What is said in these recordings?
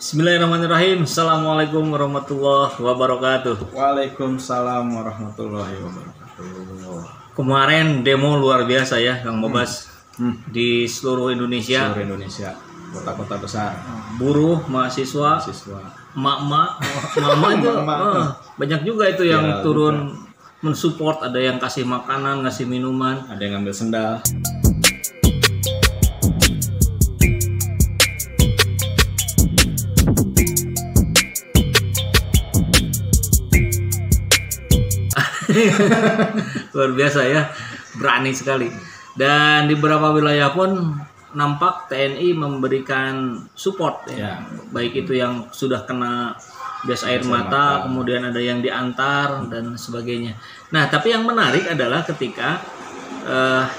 Bismillahirrahmanirrahim. Assalamualaikum warahmatullahi wabarakatuh. Waalaikumsalam warahmatullahi wabarakatuh. Kemarin demo luar biasa ya, Kang Bobas, di seluruh Indonesia. Seluruh Indonesia, kota-kota besar. Buruh, mahasiswa, emak-emak, mama itu banyak juga itu yang turun mensupport. Ada yang kasih makanan, ngasih minuman, ada yang ngambil sendal. Luar biasa ya, berani sekali. Dan di beberapa wilayah pun nampak TNI memberikan support ya. Baik itu yang sudah kena gas air mata, kemudian ada yang diantar dan sebagainya. Nah, tapi yang menarik adalah ketika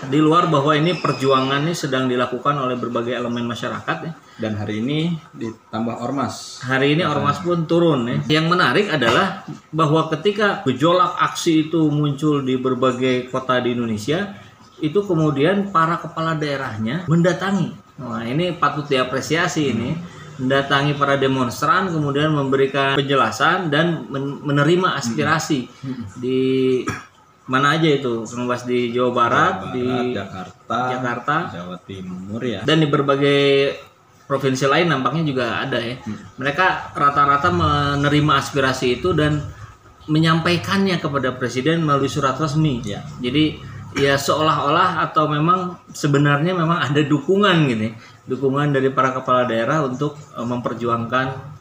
di luar bahwa ini perjuangan ini sedang dilakukan oleh berbagai elemen masyarakat ya. Dan hari ini ditambah ormas. Hari ini ormas pun turun ya. Yang menarik adalah bahwa ketika gejolak aksi itu muncul di berbagai kota di Indonesia, itu kemudian para kepala daerahnya mendatangi. Nah, ini patut diapresiasi ini. Mendatangi para demonstran, kemudian memberikan penjelasan dan menerima aspirasi di mana aja itu, membahas di Jawa Barat, di Jakarta, Jawa Timur ya. Dan di berbagai provinsi lain nampaknya juga ada ya. Mereka rata-rata menerima aspirasi itu dan menyampaikannya kepada presiden melalui surat resmi. Ya. Jadi ya seolah-olah atau memang sebenarnya memang ada dukungan gitu ya. Dukungan dari para kepala daerah untuk memperjuangkan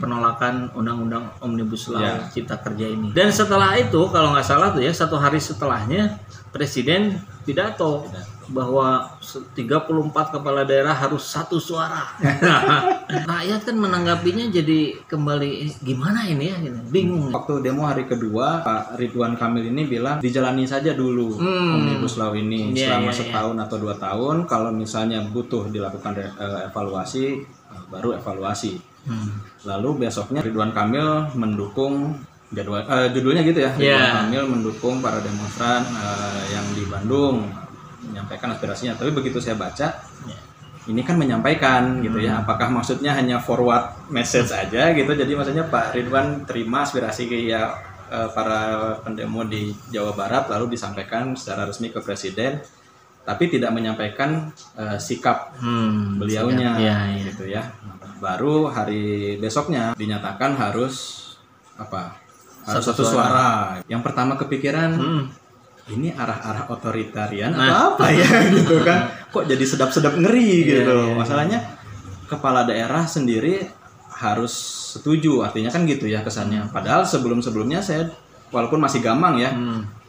penolakan undang-undang Omnibus Law Cipta Kerja ini. Dan setelah itu kalau nggak salah tuh ya, satu hari setelahnya presiden pidato bahwa 34 kepala daerah harus satu suara. Rakyat kan menanggapinya jadi kembali gimana ini ya, bingung. Waktu demo hari kedua, Pak Ridwan Kamil ini bilang dijalani saja dulu Omnibus Law ini selama setahun atau 2 tahun. Kalau misalnya butuh dilakukan evaluasi, baru evaluasi. Lalu besoknya Ridwan Kamil mendukung judulnya gitu ya. Ridwan Kamil mendukung para demonstran yang di Bandung, menyampaikan aspirasinya. Tapi begitu saya baca, ini kan menyampaikan gitu ya. Apakah maksudnya hanya forward message aja gitu? Jadi maksudnya Pak Ridwan terima aspirasi para pendemo di Jawa Barat lalu disampaikan secara resmi ke presiden, tapi tidak menyampaikan sikap beliaunya gitu ya. Baru hari besoknya dinyatakan harus satu suara. Yang pertama kepikiran ini arah-arah otoritarian atau apa ya gitu kan, kok jadi sedap-sedap ngeri gitu. Masalahnya kepala daerah sendiri harus setuju, artinya kan gitu ya kesannya. Padahal sebelum-sebelumnya saya walaupun masih gamang ya,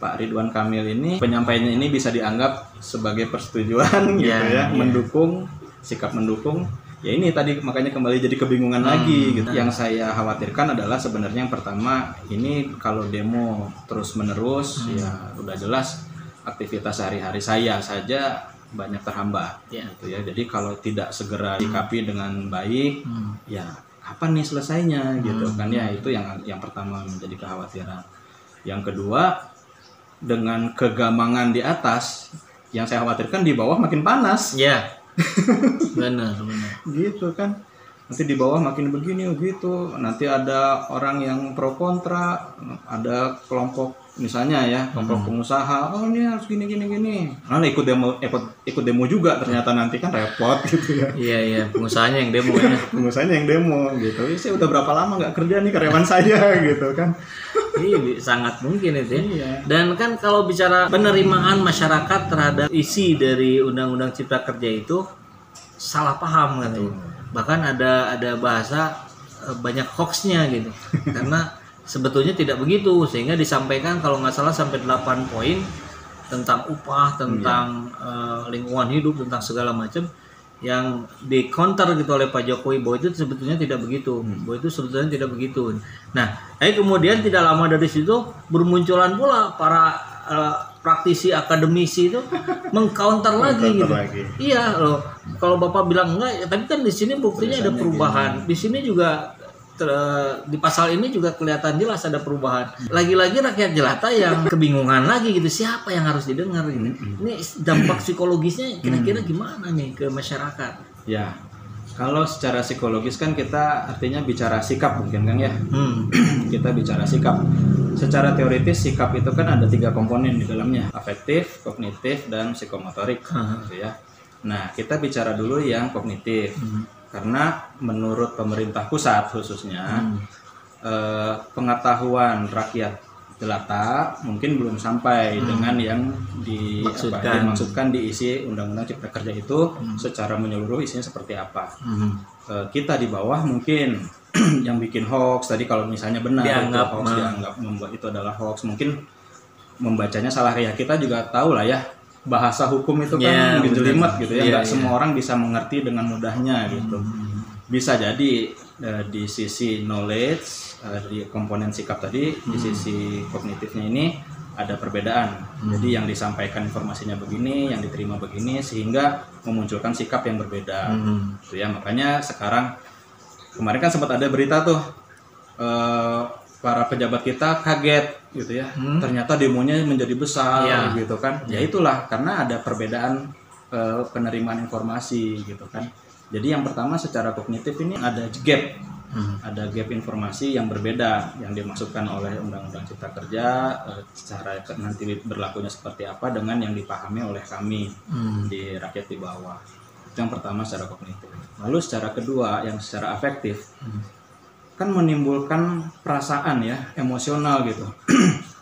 Pak Ridwan Kamil ini penyampaiannya ini bisa dianggap sebagai persetujuan gitu ya, mendukung, sikap mendukung. Ya ini tadi makanya kembali jadi kebingungan lagi gitu. Yang saya khawatirkan adalah sebenarnya yang pertama, ini kalau demo terus menerus ya udah jelas aktivitas sehari-hari saya saja banyak terhambat gitu ya. Jadi kalau tidak segera dikapi dengan baik ya kapan nih selesainya gitu kan ya. Itu yang pertama menjadi kekhawatiran. Yang kedua, dengan kegamangan di atas, yang saya khawatirkan di bawah makin panas. Benar gitu kan, nanti di bawah makin begini begitu, nanti ada orang yang pro kontra, ada kelompok misalnya ya, kelompok pengusaha, oh ini harus gini, nah ikut demo juga, ternyata nanti kan repot gitu ya. Iya pengusahanya yang demo ya. Pengusahanya yang demo gitu. Saya udah berapa lama nggak kerja nih, karyawan saya gitu kan. Iya, sangat mungkin itu ya. Dan kan kalau bicara penerimaan masyarakat terhadap isi dari Undang-Undang Cipta Kerja itu salah paham kan. Bahkan ada bahasa banyak hoaxnya gitu. Karena sebetulnya tidak begitu, sehingga disampaikan kalau nggak salah sampai 8 poin tentang upah, tentang lingkungan hidup, tentang segala macam, yang di counter gitu oleh Pak Jokowi bahwa itu sebetulnya tidak begitu, Nah, kemudian tidak lama dari situ bermunculan pula para praktisi akademisi itu mengcounter lagi gitu. Iya loh, kalau Bapak bilang enggak, tapi kan di sini buktinya ada perubahan. Di sini juga di pasal ini juga kelihatan jelas ada perubahan. Lagi-lagi rakyat jelata yang kebingungan lagi gitu, siapa yang harus didengar ini? Ini dampak psikologisnya kira-kira gimana nih ke masyarakat? Ya, Kalau secara psikologis kan kita artinya bicara sikap mungkin kan ya. Kita bicara sikap. Secara teoritis sikap itu kan ada 3 komponen di dalamnya, afektif, kognitif, dan psikomotorik gitu ya. Nah, kita bicara dulu yang kognitif. Karena menurut pemerintah pusat khususnya pengetahuan rakyat jelata mungkin belum sampai dengan yang dimaksudkan diisi Undang-Undang Cipta Kerja itu secara menyeluruh isinya seperti apa. Kita di bawah mungkin yang bikin hoax tadi kalau misalnya benar dianggap membuat itu adalah hoax, mungkin membacanya salah. Ya kita juga tahu lah ya, bahasa hukum itu kan jelimet gitu ya, nggak semua orang bisa mengerti dengan mudahnya gitu. Bisa jadi di sisi knowledge, di komponen sikap tadi, di sisi kognitifnya ini ada perbedaan. Jadi yang disampaikan informasinya begini, yang diterima begini, sehingga memunculkan sikap yang berbeda. Gitu ya, makanya sekarang kemarin kan sempat ada berita tuh para pejabat kita kaget gitu ya, ternyata demonya menjadi besar gitu kan. Ya itulah karena ada perbedaan penerimaan informasi gitu kan. Jadi yang pertama secara kognitif ini ada gap informasi yang berbeda yang dimaksudkan oleh Undang-Undang Cipta Kerja, cara nanti berlakunya seperti apa dengan yang dipahami oleh kami di rakyat di bawah. Itu yang pertama secara kognitif. Lalu secara kedua yang secara afektif kan menimbulkan perasaan ya, emosional gitu.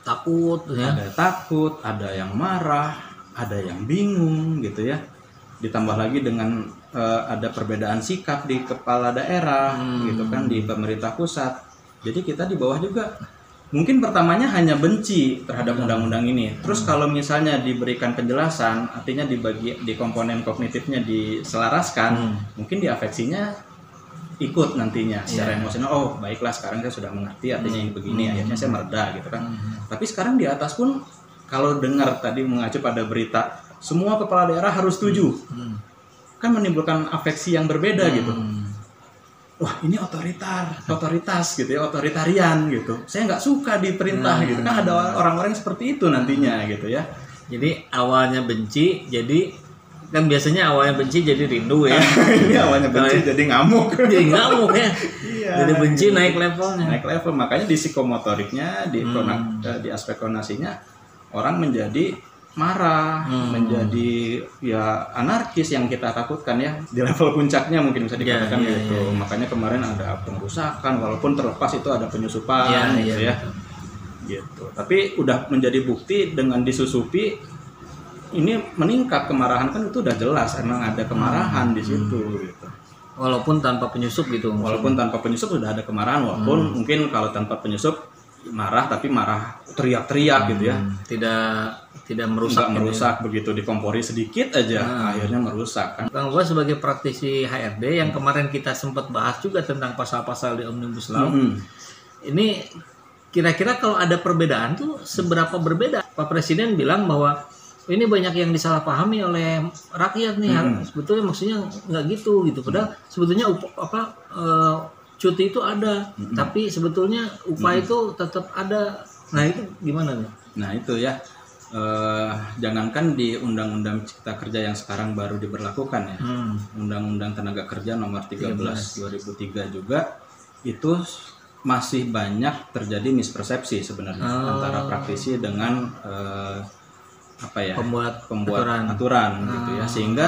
Takut ya. Ada takut, ada yang marah, ada yang bingung gitu ya. Ditambah lagi dengan ada perbedaan sikap di kepala daerah gitu kan, di pemerintah pusat. Jadi kita di bawah juga mungkin pertamanya hanya benci terhadap undang-undang ini. Terus kalau misalnya diberikan penjelasan, artinya dibagi di komponen kognitifnya diselaraskan, mungkin di afeksinya ikut nantinya secara emosional. Oh baiklah, sekarang saya sudah mengerti artinya yang begini, akhirnya saya mereda gitu kan. Tapi sekarang di atas pun kalau dengar tadi mengacu pada berita semua kepala daerah harus setuju, kan menimbulkan afeksi yang berbeda gitu. Wah ini otoritas gitu ya, otoritarian gitu. Saya nggak suka diperintah gitu kan, ada orang-orang seperti itu nantinya gitu ya. Jadi awalnya benci, jadi kan biasanya awalnya benci jadi rindu ya. Ini awalnya benci jadi ngamuk. Jadi ngamuk ya. Jadi benci naik levelnya. Naik level, makanya di psikomotoriknya, di aspek konasinya orang menjadi marah, menjadi ya anarkis yang kita takutkan ya, di level puncaknya mungkin bisa dikatakan gitu. Makanya kemarin ada pengerusakan, walaupun terlepas itu ada penyusupan gitu ya. Gitu. Tapi udah menjadi bukti dengan disusupi ini meningkat kemarahan, kan itu udah jelas emang ada kemarahan di situ gitu. Walaupun tanpa penyusup gitu. Walaupun tanpa penyusup sudah ada kemarahan, walaupun mungkin kalau tanpa penyusup marah tapi marah teriak-teriak gitu ya. Tidak merusak begitu dikompori sedikit aja akhirnya merusak kan. Kang Gua sebagai praktisi HRD yang kemarin kita sempat bahas juga tentang pasal-pasal di Omnibus Law. Ini kira-kira kalau ada perbedaan tuh seberapa berbeda? Pak Presiden bilang bahwa ini banyak yang disalahpahami oleh rakyat nih. Sebetulnya maksudnya nggak gitu. Padahal sebetulnya cuti itu ada, tapi sebetulnya upah itu tetap ada. Nah itu gimana nih? Nah itu ya, jangankan di Undang-Undang Cipta Kerja yang sekarang baru diberlakukan ya, Undang-Undang Tenaga Kerja nomor 13 2003 juga itu masih banyak terjadi mispersepsi sebenarnya antara praktisi dengan pembuat aturan gitu ya, sehingga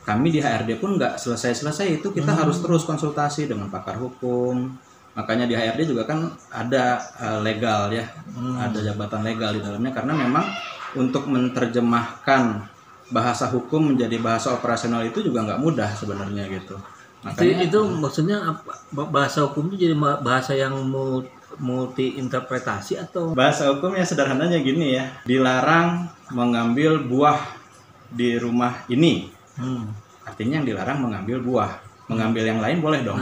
kami di HRD pun nggak selesai itu kita harus terus konsultasi dengan pakar hukum. Makanya di HRD juga kan ada legal ya, ada jabatan legal di dalamnya, karena memang untuk menerjemahkan bahasa hukum menjadi bahasa operasional itu juga nggak mudah sebenarnya gitu. Makanya itu maksudnya apa? Bahasa hukum itu jadi bahasa yang multi interpretasi atau? Bahasa hukum ya sederhananya gini ya, dilarang mengambil buah di rumah ini. Artinya yang dilarang mengambil buah, mengambil yang lain boleh dong.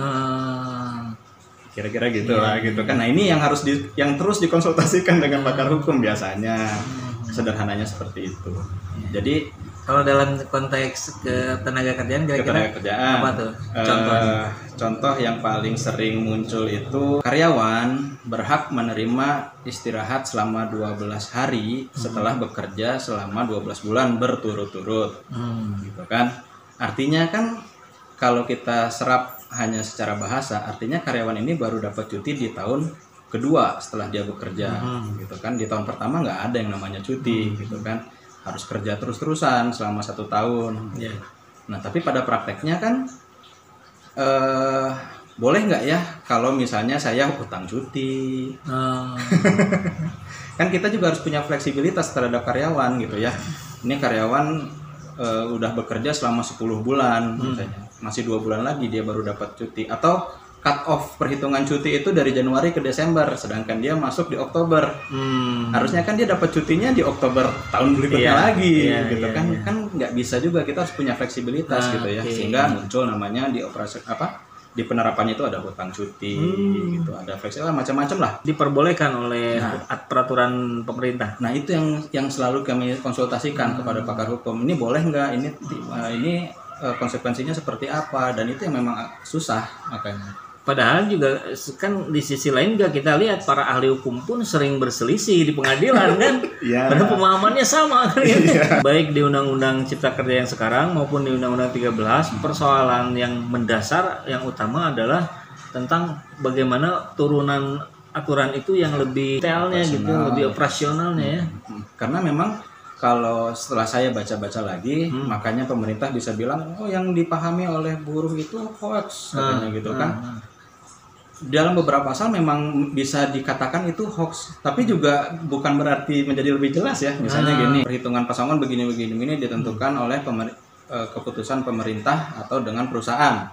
Kira-kira gitu lah gitu kan. Nah ini yang harus yang terus dikonsultasikan dengan pakar hukum biasanya. Sederhananya seperti itu. Jadi kalau dalam konteks ketenaga kerjaan kira-kira apa tuh contoh yang paling sering muncul itu karyawan berhak menerima istirahat selama 12 hari setelah bekerja selama 12 bulan berturut-turut gitu kan. Artinya kan kalau kita serap hanya secara bahasa, artinya karyawan ini baru dapat cuti di tahun kedua setelah dia bekerja, gitu kan. Di tahun pertama nggak ada yang namanya cuti, gitu kan. Harus kerja terus-terusan selama 1 tahun. Yeah. Nah, tapi pada prakteknya kan boleh nggak ya kalau misalnya saya utang cuti? Kan kita juga harus punya fleksibilitas terhadap karyawan, gitu ya. Ini karyawan udah bekerja selama 10 bulan, misalnya. Masih 2 bulan lagi dia baru dapat cuti, atau cut off perhitungan cuti itu dari Januari ke Desember, sedangkan dia masuk di Oktober. Harusnya kan dia dapat cutinya di Oktober tahun berikutnya lagi, gitu kan. Kan nggak bisa juga, kita harus punya fleksibilitas gitu ya, sehingga muncul namanya di operasi di penerapannya itu ada hutang cuti, gitu, ada fleksibilitas macam-macam lah. Diperbolehkan oleh peraturan pemerintah. Nah itu yang selalu kami konsultasikan kepada pakar hukum. Ini boleh nggak? Ini konsekuensinya seperti apa, dan itu yang memang susah makanya. Padahal juga kan di sisi lain juga kita lihat para ahli hukum pun sering berselisih di pengadilan kan. Padahal pemahamannya sama kan. Baik di Undang-Undang Cipta Kerja yang sekarang maupun di Undang-Undang 13, persoalan yang mendasar yang utama adalah tentang bagaimana turunan aturan itu yang lebih detailnya gitu, lebih operasionalnya ya. Karena memang kalau setelah saya baca-baca lagi, makanya pemerintah bisa bilang, oh yang dipahami oleh buruh itu hoax, katanya gitu kan. Dalam beberapa pasal memang bisa dikatakan itu hoax, tapi juga bukan berarti menjadi lebih jelas ya. Misalnya gini, perhitungan pesangon begini-begini ini ditentukan oleh keputusan pemerintah atau dengan perusahaan.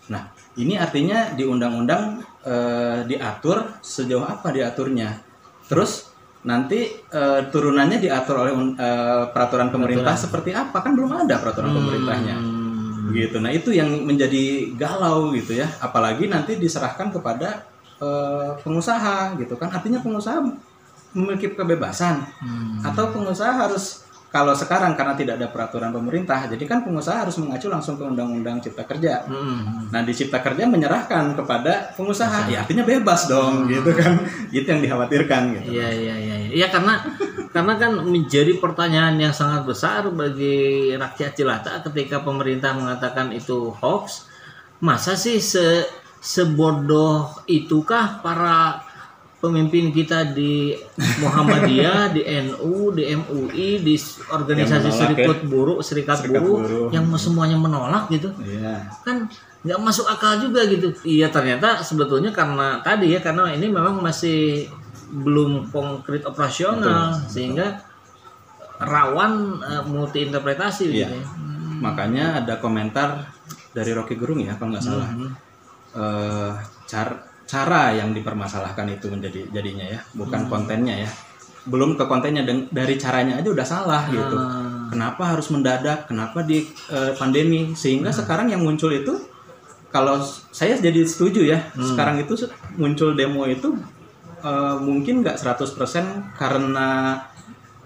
Nah, ini artinya di undang-undang diatur sejauh apa diaturnya. Terus nanti turunannya diatur oleh peraturan pemerintah seperti apa, kan belum ada peraturan pemerintahnya gitu. Nah itu yang menjadi galau gitu ya, apalagi nanti diserahkan kepada pengusaha gitu kan. Artinya pengusaha memiliki kebebasan atau pengusaha harus, kalau sekarang karena tidak ada peraturan pemerintah, jadi kan pengusaha harus mengacu langsung ke Undang-Undang Cipta Kerja. Nah di Cipta Kerja menyerahkan kepada pengusaha, ya artinya bebas dong gitu kan. Itu yang dikhawatirkan gitu. Iya karena kan menjadi pertanyaan yang sangat besar bagi rakyat jelata ketika pemerintah mengatakan itu hoax. Masa sih sebodoh itukah para pemimpin kita di Muhammadiyah, di NU, di MUI, di organisasi serikat buruh yang semuanya menolak gitu. Kan nggak masuk akal juga gitu. Iya ternyata sebetulnya karena tadi ya, karena ini memang masih belum konkret operasional, sehingga rawan multi interpretasi gitu. Makanya ada komentar dari Rocky Gerung ya kalau nggak salah. Cara yang dipermasalahkan itu jadinya ya, bukan kontennya ya. Belum ke kontennya, dari caranya aja udah salah gitu. Kenapa harus mendadak? Kenapa di pandemi? Sehingga sekarang yang muncul itu, kalau saya jadi setuju ya, sekarang itu muncul demo itu mungkin nggak 100% karena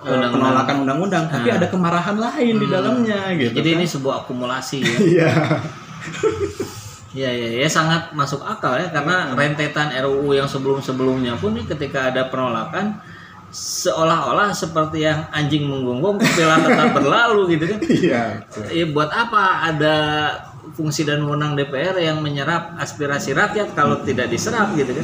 penolakan undang-undang, tapi ada kemarahan lain di dalamnya gitu. Jadi kan? ini sebuah akumulasi ya. Iya. Ya sangat masuk akal ya, karena rentetan RUU yang sebelum-sebelumnya pun nih ketika ada penolakan seolah-olah seperti yang anjing menggonggong kepala tetap berlalu gitu kan. Ya buat apa ada fungsi dan wewenang DPR yang menyerap aspirasi rakyat kalau tidak diserap gitu kan.